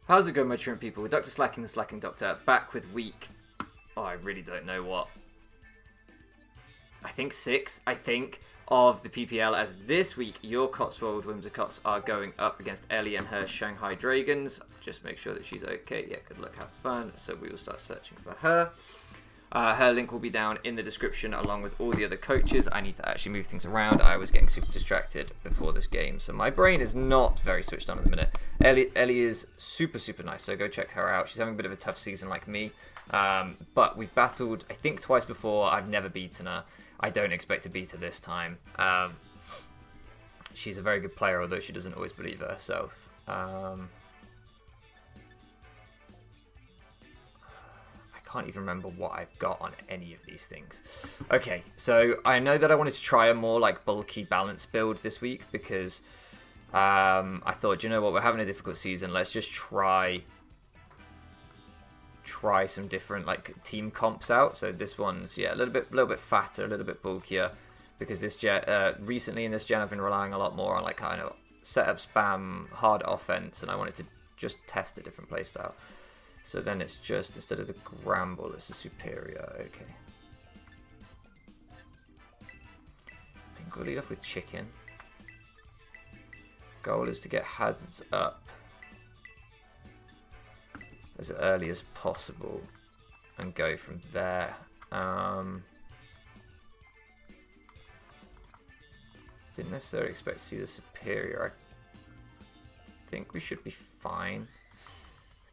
How's it going, my trim people? Dr. Slacking, the Slacking Doctor, back with week... Oh, I really don't know what. I think 6, of the PPL, as this week your Cotswold Whimsicots are going up against Ellie and her Shanghai Dragons. Just make sure that she's okay. Yeah, good luck, have fun. So we will start searching for her. Her link will be down in the description along with all the other coaches. I need to actually move things around. I was getting super distracted before this game, so my brain is not very switched on at the minute. Ellie is super, super nice, so go check her out. She's having a bit of a tough season like me, but we've battled, I think, twice before. I've never beaten her. I don't expect to beat her this time. She's a very good player, although she doesn't always believe it herself. I can't even remember what I've got on any of these things. Okay, so I know that I wanted to try a more like bulky balance build this week because I thought, you know what, we're having a difficult season. Let's just try some different like team comps out. So this one's a little bit fatter, a little bit bulkier because this recently in this gen I've been relying a lot more on like kind of setup spam, hard offense, and I wanted to just test a different playstyle. So then it's just, instead of the Gramble, it's the Superior. Okay. I think we'll lead off with Chicken. Goal is to get hazards up as early as possible and go from there. Didn't necessarily expect to see the Superior. I think we should be fine.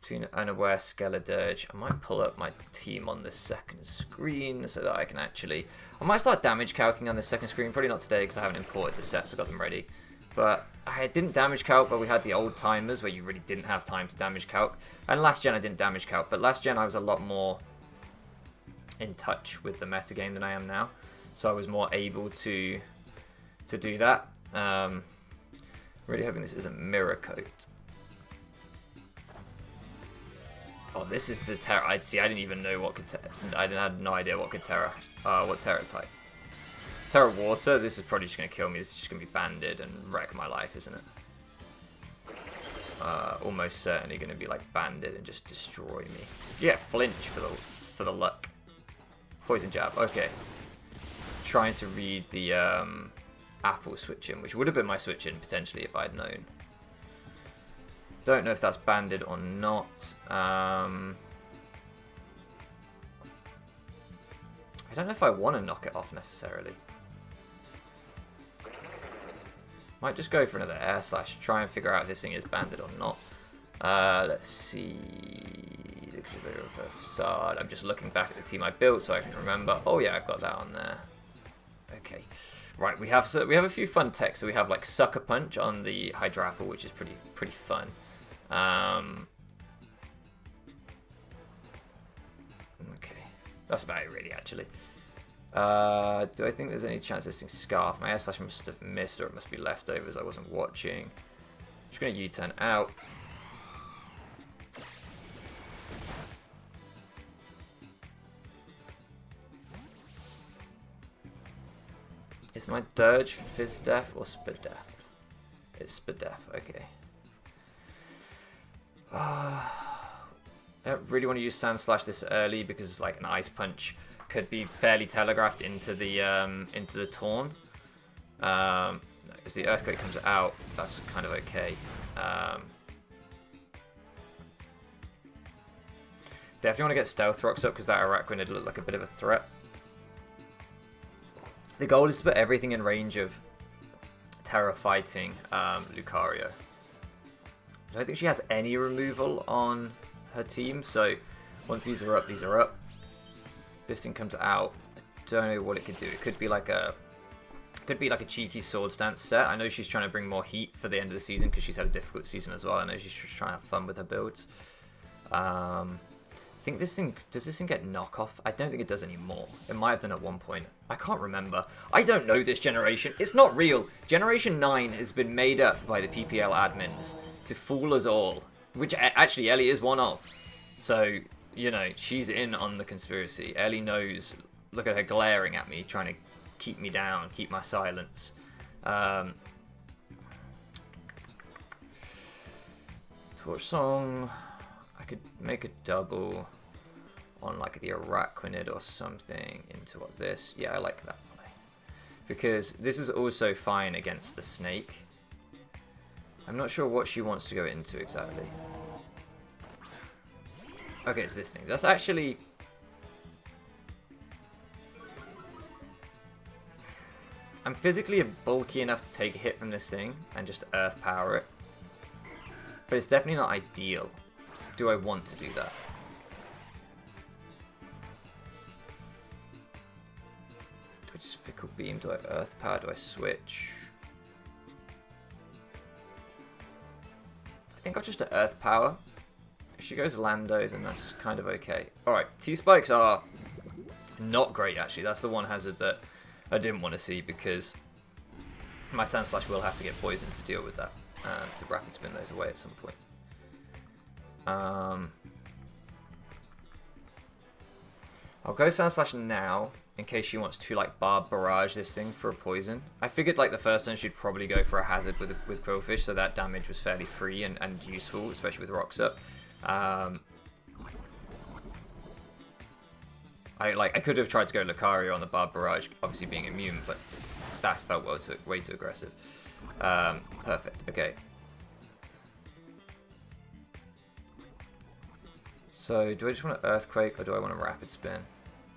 Between Unaware, Skeledirge, I might pull up my team on the second screen so that I can actually... I might start damage calcing on the second screen, probably not today because I haven't imported the sets, so I got them ready. But I didn't damage calc, but we had the old timers where you really didn't have time to damage calc. And last gen I didn't damage calc, but last gen I was a lot more in touch with the metagame than I am now. So I was more able to do that. Really hoping this isn't Mirror Coat. Oh, this is the Terra. I didn't even know what could. I had no idea what could Terra. What Terra type? Terra Water. This is probably just gonna kill me. This is just gonna be banded and wreck my life, isn't it? Almost certainly gonna be like banded and just destroy me. Yeah, flinch for the luck. Poison jab. Okay. Trying to read the apple switch in, which would have been my switch in potentially if I'd known. Don't know if that's banded or not. I don't know if I want to knock it off necessarily. Might just go for another air slash. Try and figure out if this thing is banded or not. Let's see. Facade. I'm just looking back at the team I built so I can remember. Oh yeah, I've got that on there. Okay. Right, we have a few fun techs. So we have like Sucker Punch on the Hydra Apple, which is pretty fun. Okay, that's about it really, actually. Do I think there's any chance this thing's Scarf? My air slash must have missed, or it must be leftovers. I wasn't watching. Just gonna U-turn out. Is my Dirge Fizdef or Spadef? It's Spadef, okay. I don't really want to use Sandslash this early because like an Ice Punch could be fairly telegraphed into the Taunt. As the Earthquake comes out, that's kind of okay. Definitely want to get Stealth Rocks up because that Araquanid looked like a bit of a threat. The goal is to put everything in range of Terra fighting Lucario. I don't think she has any removal on her team, so once these are up, these are up. This thing comes out. I don't know what it could do. It could be like a cheeky Swords Dance set. I know she's trying to bring more heat for the end of the season because she's had a difficult season as well. I know she's just trying to have fun with her builds. I think this thing, does this thing get knockoff? I don't think it does anymore. It might have done at one point. I can't remember. I don't know this generation. It's not real. Generation 9 has been made up by the PPL admins to fool us all, which actually Ellie is one of. So, you know, she's in on the conspiracy. Ellie knows. Look at her glaring at me, trying to keep me down, keep my silence. Torch Song. I could make a double on like the Arachnid or something into what this. Yeah, I like that play. Because this is also fine against the snake. I'm not sure what she wants to go into exactly. Okay, it's this thing. That's actually... I'm physically bulky enough to take a hit from this thing and just earth power it. But it's definitely not ideal. Do I want to do that? Do I just Fickle Beam? Do I earth power? Do I switch? I think I'll just earth power. If she goes Lando, then that's kind of okay. Alright, T-Spikes are not great actually. That's the one hazard that I didn't want to see because my Sandslash will have to get poisoned to deal with that. To rapid spin those away at some point. I'll go Sandslash now in case she wants to like barrage this thing for a poison. I figured like the first turn she'd probably go for a hazard with Quillfish, so that damage was fairly free and useful, especially with rocks up. I could have tried to go Lucario on the barrage, obviously being immune, but that felt way too aggressive. Perfect. Okay. So, do I just want an Earthquake or do I want a Rapid Spin?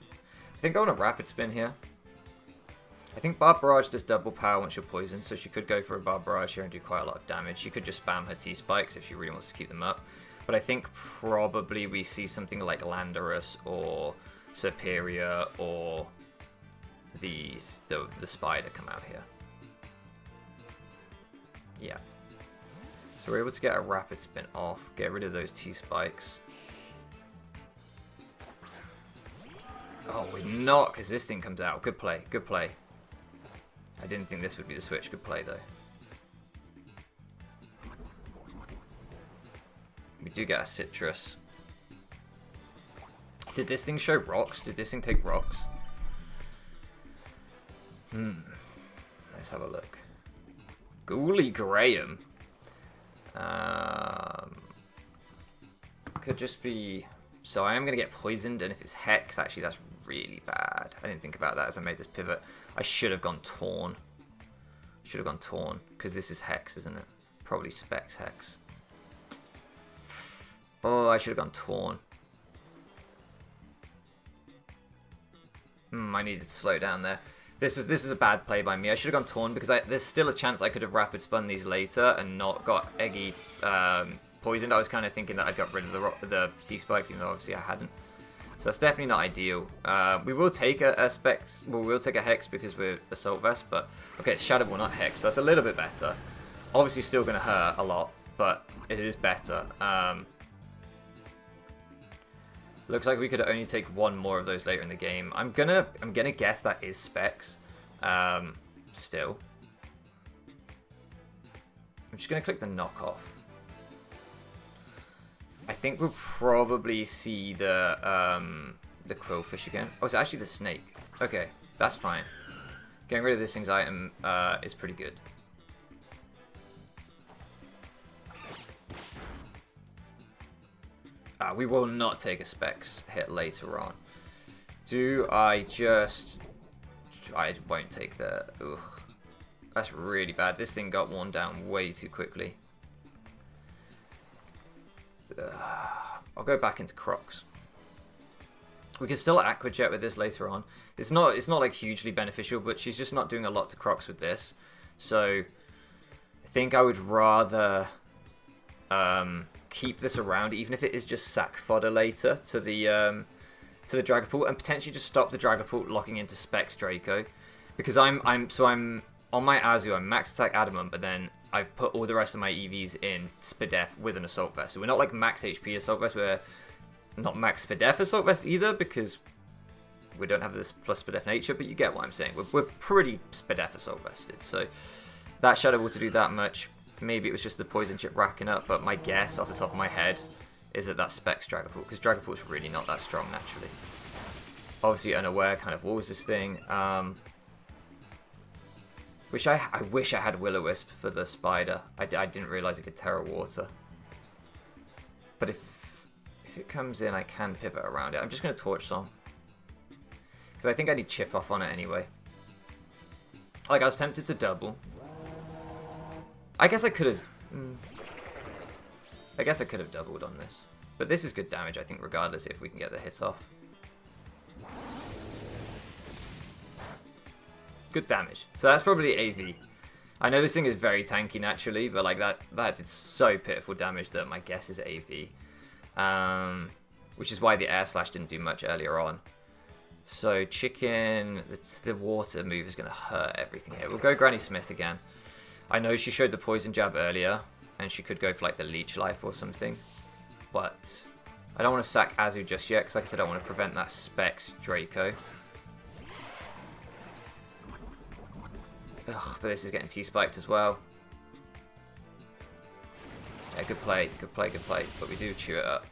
I think I want a Rapid Spin here. I think Barrage does double power once you're poisoned, so she could go for a Barrage here and do quite a lot of damage. She could just spam her T-Spikes if she really wants to keep them up. But I think probably we see something like Landorus or Superior or the Spider come out here. Yeah. So we're able to get a Rapid Spin off, get rid of those T-Spikes. Oh, we're not, because this thing comes out. Good play, good play. I didn't think this would be the switch. Good play, though. We do get a Citrus. Did this thing show rocks? Did this thing take rocks? Let's have a look. Ghoulie Graham. Could just be... So I am going to get poisoned, and if it's Hex, actually that's really bad. I didn't think about that as I made this pivot. I should have gone Torn. Should have gone Torn, because this is Hex, isn't it? Probably Specs Hex. Oh, I should have gone Torn. I needed to slow down there. This is a bad play by me. I should have gone Torn, because there's still a chance I could have Rapid Spun these later and not got Eggy poisoned. I was kind of thinking that I'd got rid of the T-Spikes, even though obviously I hadn't. So that's definitely not ideal. We will take a Specs, well, we'll take a Hex because we're Assault Vest, but okay, it's Shadow Ball, not Hex, so that's a little bit better. Obviously still going to hurt a lot, but it is better. Looks like we could only take one more of those later in the game. I'm gonna guess that is Specs. Still. I'm just gonna click the knockoff. I think we'll probably see the Quillfish again. Oh, it's actually the snake. Okay, that's fine. Getting rid of this thing's item is pretty good. We will not take a Specs hit later on. Do I just... I won't take the... Ugh. That's really bad. This thing got worn down way too quickly. I'll go back into Crocs. We can still Aqua Jet with this later on. It's not like hugely beneficial, but she's just not doing a lot to Crocs with this. So I think I would rather keep this around, even if it is just sack fodder later to the Dragapult, and potentially just stop the Dragapult locking into Specs Draco, because I'm on my Azu, I'm max attack Adamant, but then I've put all the rest of my EVs in Spadef with an Assault Vest. So we're not like max HP Assault Vest, we're not max Spadef Assault Vest either, because we don't have this plus Spadef nature, but you get what I'm saying. We're pretty Spadef Assault Vested, so that Shadow Ball to do that much. Maybe it was just the Poison Chip racking up, but my guess off the top of my head is that that's Specs Dragapult, because Dragapult's really not that strong naturally. Obviously unaware kind of walls this thing. I wish I had Will-O-Wisp for the Spider. I didn't realise it could Terra Water. But if it comes in, I can pivot around it. I'm just going to Torch Song. Because I think I need chip off on it anyway. Like, I was tempted to double. I guess I could have... I guess I could have doubled on this. But this is good damage, I think, regardless if we can get the hits off. Good damage. So that's probably AV. I know this thing is very tanky naturally, but like that did so pitiful damage that my guess is AV. Which is why the Air Slash didn't do much earlier on. So chicken, the water move is going to hurt everything here. We'll go Granny Smith again. I know she showed the poison jab earlier, and she could go for like the leech life or something. But I don't want to sack Azu just yet, because like I said, I want to prevent that Specs Draco. Ugh, but this is getting T-spiked as well. Yeah, good play, good play, good play. But we do chew it up.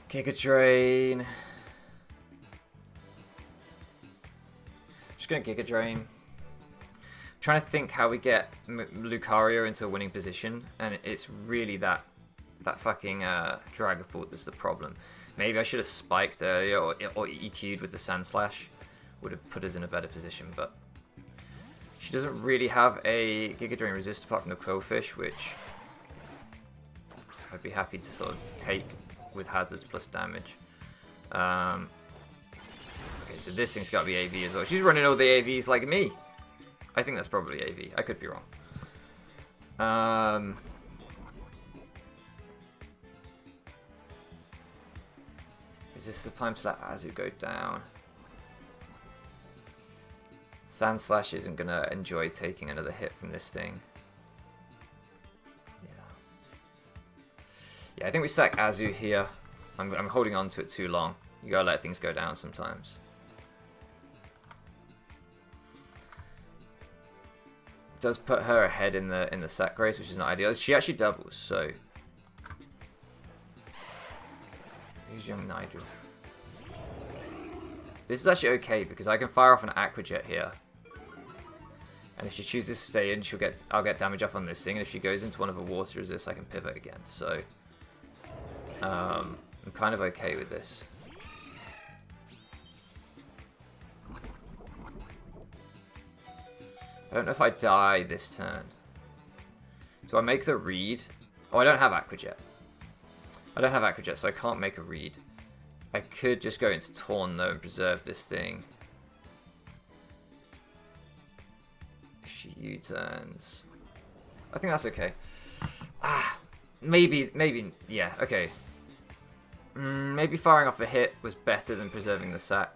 Giga Drain. Just gonna Giga Drain. Trying to think how we get Lucario into a winning position, and it's really that fucking Dragapult that's the problem. Maybe I should have spiked earlier or EQ'd with the Sandslash. Would have put us in a better position, but she doesn't really have a Giga Drain resist apart from the Quillfish, which I'd be happy to sort of take with hazards plus damage. Okay, so this thing's got to be AV as well. She's running all the AVs like me. I think that's probably AV. I could be wrong. Is this the time to let Azu go down? Sandslash isn't going to enjoy taking another hit from this thing. Yeah, I think we sack Azu here. I'm holding on to it too long. You gotta let things go down sometimes. Does put her ahead in the sack race, which is not ideal. She actually doubles, so... Who's young Nigel? This is actually okay because I can fire off an Aqua Jet here. And if she chooses to stay in, I'll get damage off on this thing. And if she goes into one of the water resist, I can pivot again. So I'm kind of okay with this. I don't know if I die this turn. Do I make the read? Oh, I don't have Aqua Jet. I don't have Aqua Jet, so I can't make a read. I could just go into Torn though and preserve this thing. If she U-turns. I think that's okay. Maybe, yeah, okay. Maybe firing off a hit was better than preserving the sack.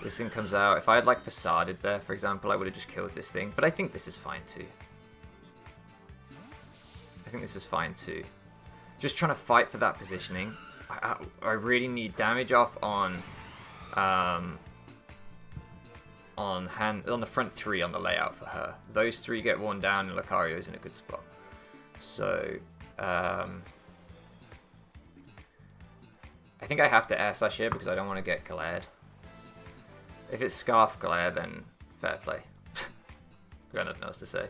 This thing comes out. If I had like Facaded there, for example, I would have just killed this thing. But I think this is fine too. I think this is fine too. Just trying to fight for that positioning. I really need damage off on the front three on the layout for her. Those three get worn down and Lucario's in a good spot. So I think I have to Air Slash here because I don't want to get glared. If it's Scarf Glare, then fair play. Got nothing else to say.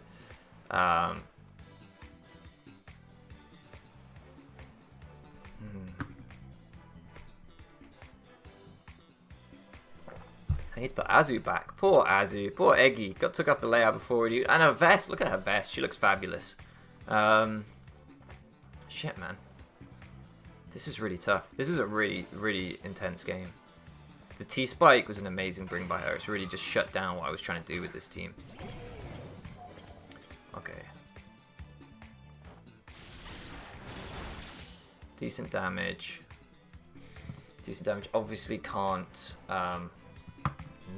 I need to put Azu back. Poor Azu. Poor Eggy. Took off the layout before we do. And her vest. Look at her vest. She looks fabulous. Shit, man. This is really tough. This is a really, really intense game. The T-Spike was an amazing bring by her. It's really just shut down what I was trying to do with this team. Okay. Decent damage. Decent damage. Obviously can't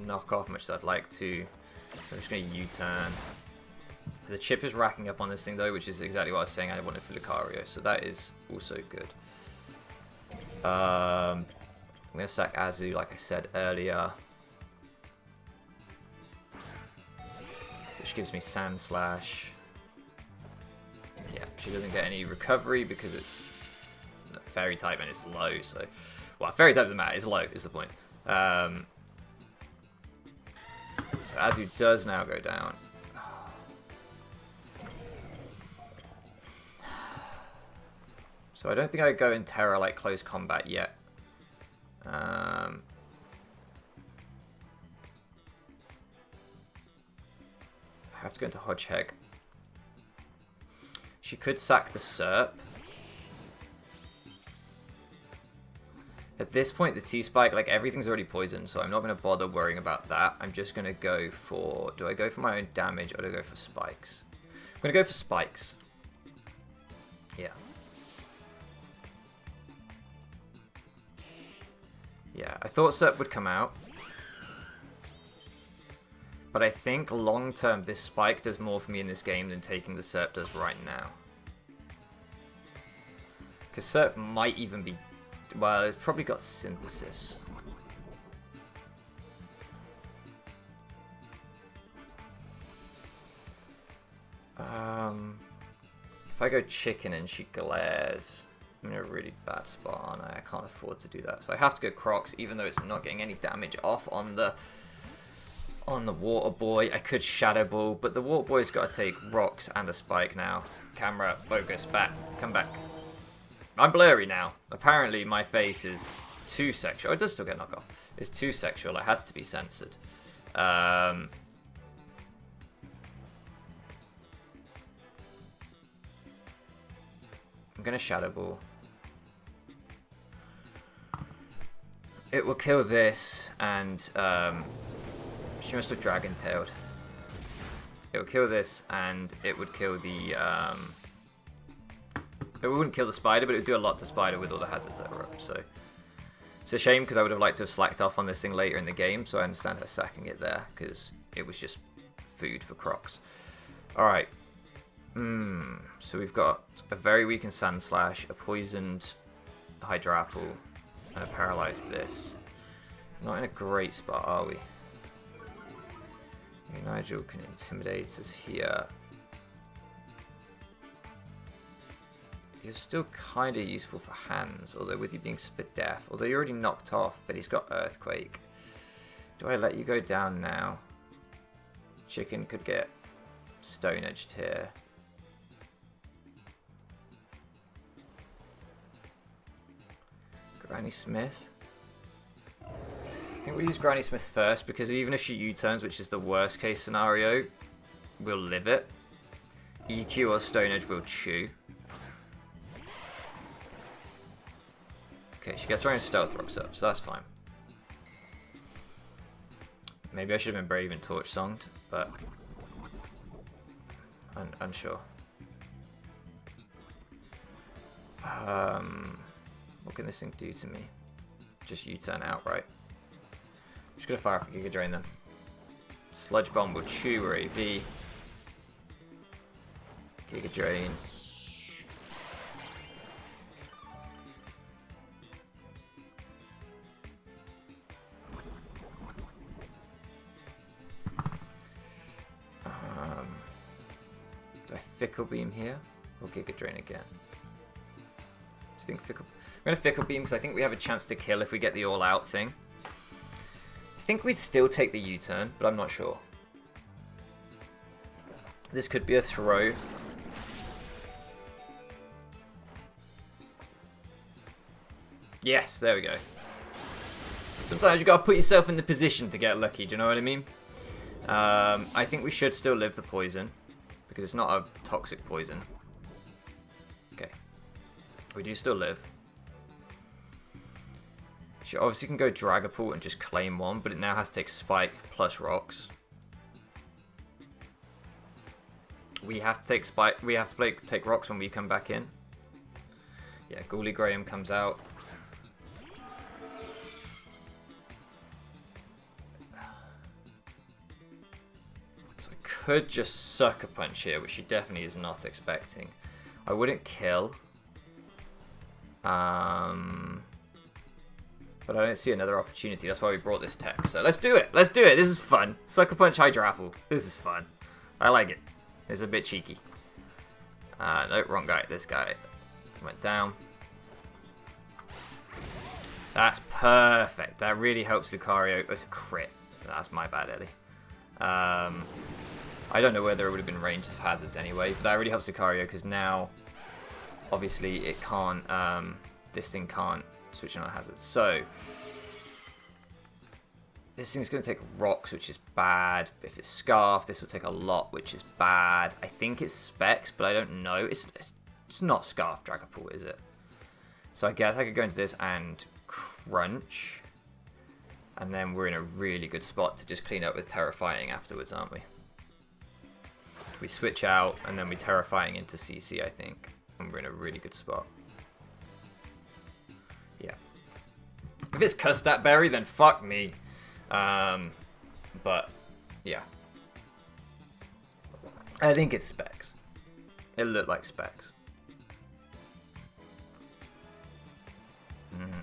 knock off much as I'd like to. So I'm just going to U-turn. The chip is racking up on this thing though, which is exactly what I was saying I wanted for Lucario. So that is also good. I'm going to sack Azu, like I said earlier. Which gives me Sandslash. Yeah, she doesn't get any recovery because it's Fairy type and it's low. So, well, Fairy type doesn't matter. It's low is the point. So Azu does now go down. So I don't think I would go in Terror like close combat yet. I have to go into Hodgeheg. She could sack the Serp. At this point, the T-Spike, like everything's already poisoned, so I'm not going to bother worrying about that. I'm just going to go for... Do I go for my own damage or do I go for spikes? I'm going to go for spikes. Yeah. Yeah, I thought Serp would come out. But I think long term, this spike does more for me in this game than taking the Serp does right now. Because Serp might even be... Well, it's probably got Synthesis. If I go Chicken and she glares, I'm in a really bad spot, aren't I? I can't afford to do that. So I have to go Crocs, even though it's not getting any damage off on the Water Boy. I could Shadow Ball, but the Water Boy's got to take rocks and a spike now. Camera, focus, back, come back. I'm blurry now. Apparently my face is too sexual. Oh, it does still get knocked off. It's too sexual. It had to be censored. I'm going to Shadow Ball. It will kill this, and she must have Dragon Tailed. It will kill this, and it would kill the... It wouldn't kill the spider, but it would do a lot to spider with all the hazards that are up. So it's a shame because I would have liked to have slacked off on this thing later in the game. So I understand her sacking it there because it was just food for Crocs. All right. So we've got a very weakened Sandslash, a poisoned Hydrapple, and a paralyzed this. Not in a great spot, are we? Nigel can intimidate us here. You're still kind of useful for hands, although with you being spit deaf. Although you're already knocked off, but he's got Earthquake. Do I let you go down now? Chicken could get Stone Edged here. Granny Smith. I think we'll use Granny Smith first, because even if she U-turns, which is the worst case scenario, we'll live it. EQ or Stone Edge will chew. Okay, she gets her own Stealth Rocks up, so that's fine. Maybe I should have been brave and Torch Songed, but unsure. What can this thing do to me? Just U-turn outright. I'm just gonna fire off a Giga Drain then. Sludge Bomb will chew or AV. Giga Drain. Do I Fickle Beam here or Giga Drain again? I think Fickle. I'm gonna Fickle Beam because I think we have a chance to kill if we get the all out thing. I think we still take the U-turn, but I'm not sure. This could be a throw. Yes, there we go. Sometimes you gotta put yourself in the position to get lucky, do you know what I mean? I think we should still live the poison, because it's not a toxic poison. Okay. We do still live. She obviously can go Dragapult and just claim one, but it now has to take Spike plus Rocks. We have to take Spike. We have to take Rocks when we come back in. Yeah, Ghoulie Graham comes out. So I could just Sucker Punch here, which she definitely is not expecting. I wouldn't kill. But I don't see another opportunity. That's why we brought this tech. So let's do it. Let's do it. This is fun. Sucker Punch Hydrapple. This is fun. I like it. It's a bit cheeky. No, wrong guy. This guy went down. That's perfect. That really helps Lucario. Oh, it's a crit. That's my bad, Ellie. I don't know whether it would have been ranged of hazards anyway, but that really helps Lucario because now, obviously, it can't. This thing can't switch on hazards. So this thing's going to take rocks, which is bad. If it's Scarf, this will take a lot, which is bad. I think it's Specs, but I don't know. It's not Scarf Dragapult, is it? So I guess I could go into this and Crunch. And then we're in a really good spot to just clean up with Terrifying afterwards, aren't we? We switch out, and then we Terrifying into CC, I think. And we're in a really good spot. Yeah. If it's Custap Berry, then fuck me. But, yeah. I think it's Specs. It looked like Specs.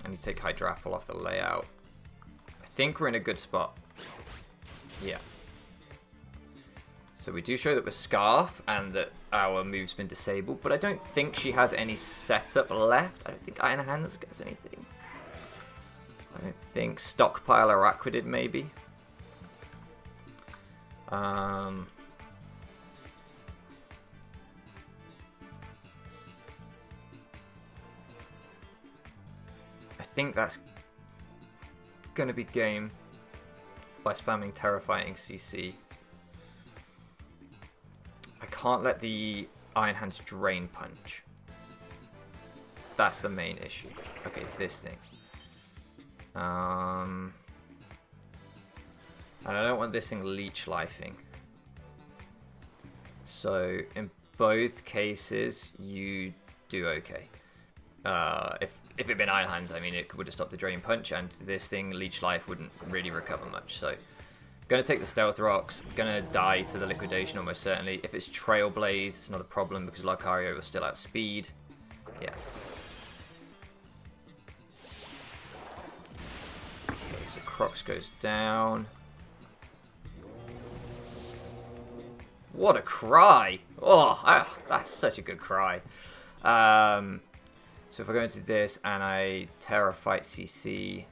I need to take Hydrapple off the layout. I think we're in a good spot. Yeah. So we do show that we're Scarf and that our move's been disabled, but I don't think she has any setup left. I don't think Iron Hands gets anything. I don't think. Stockpile Araquanid, maybe. I think that's going to be game by spamming Terrifying CC. I can't let the Iron Hands Drain Punch. That's the main issue. Okay, this thing. And I don't want this thing leech lifing. So in both cases, you do okay. If it had been Iron Hands, I mean, it would have stopped the Drain Punch, and this thing, Leech Life, wouldn't really recover much. So, gonna take the Stealth Rocks, gonna die to the Liquidation almost certainly. If it's Trailblaze, it's not a problem because Lucario will still outspeed. Yeah. Okay, so Crocs goes down. What a cry! Oh, that's such a good cry. So if I go into this and I Terra Fight CC,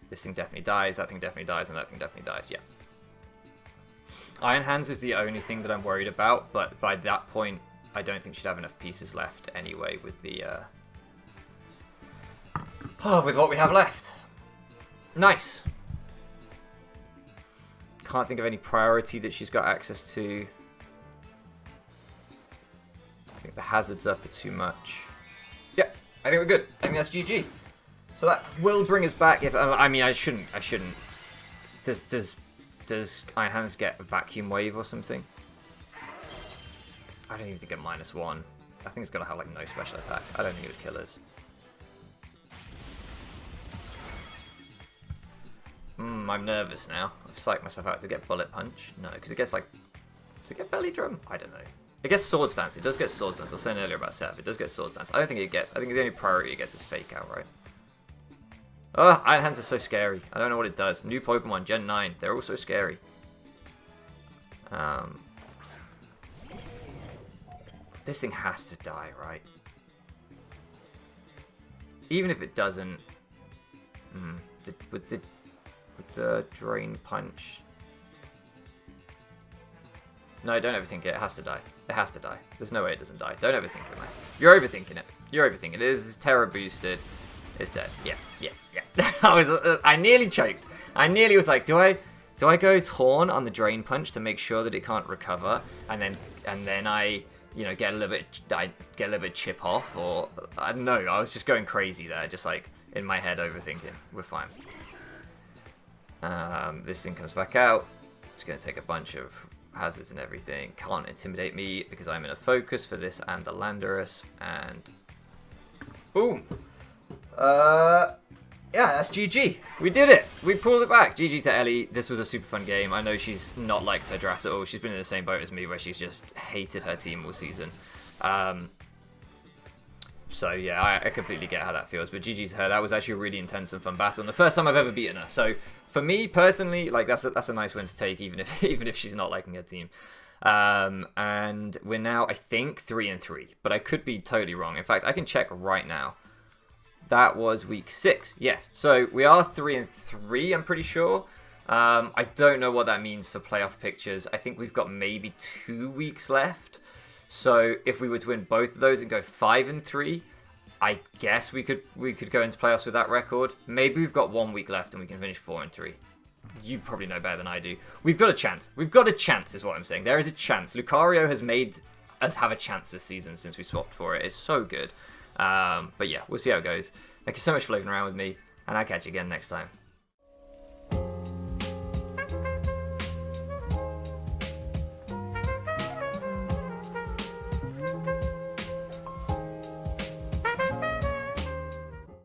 this thing definitely dies, that thing definitely dies, and that thing definitely dies, yeah. Iron Hands is the only thing that I'm worried about, but by that point, I don't think she'd have enough pieces left anyway with the, with what we have left. Nice. Can't think of any priority that she's got access to. I think the hazards up are too much. Yeah, I think we're good. I think that's GG. So that will bring us back. If I mean, I shouldn't. Does Iron Hands get a Vacuum Wave or something? I don't even think it -1. I think it's gonna have like no special attack. I don't think it would kill us. I'm nervous now. I've psyched myself out to get Bullet Punch. No, because it gets like... Does it get Belly Drum? I don't know. It gets Sword Stance. It does get Sword Stance. I was saying earlier about Seth. It does get Sword Stance. I don't think it gets... I think the only priority it gets is Fake Out, right? Oh, Iron Hands are so scary. I don't know what it does. New Pokemon, Gen 9. They're all so scary. This thing has to die, right? Even if it doesn't... Would the Drain Punch... No, don't overthink it. It has to die. It has to die. There's no way it doesn't die. Don't overthink it, man. You're overthinking it. You're overthinking it. It is Terra boosted. It's dead. Yeah. I nearly choked. I nearly was like, do I go Torn on the Drain Punch to make sure that it can't recover, and then I, get a little bit chip off, or I don't know. I was just going crazy there, just like in my head overthinking. We're fine. This thing comes back out. It's going to take a bunch of hazards and everything. Can't intimidate me because I'm in a focus for this and the Landorus. And boom. Yeah, that's GG. We did it. We pulled it back. GG to Ellie. This was a super fun game. I know she's not liked her draft at all. She's been in the same boat as me where she's just hated her team all season. So yeah, I completely get how that feels. But GG to her. That was actually a really intense and fun battle, and the first time I've ever beaten her. So for me personally, like that's a nice win to take, even if she's not liking her team. And we're now, I think, 3-3, but I could be totally wrong. In fact, I can check right now. That was week 6. Yes, so we are 3-3. I'm pretty sure. I don't know what that means for playoff pictures. I think we've got maybe 2 weeks left. So if we were to win both of those and go 5-3, I guess we could go into playoffs with that record. Maybe we've got 1 week left and we can finish 4-3. You probably know better than I do. We've got a chance. We've got a chance is what I'm saying. There is a chance. Lucario has made us have a chance this season since we swapped for it. It's so good. But yeah, we'll see how it goes. Thank you so much for living around with me, and I'll catch you again next time.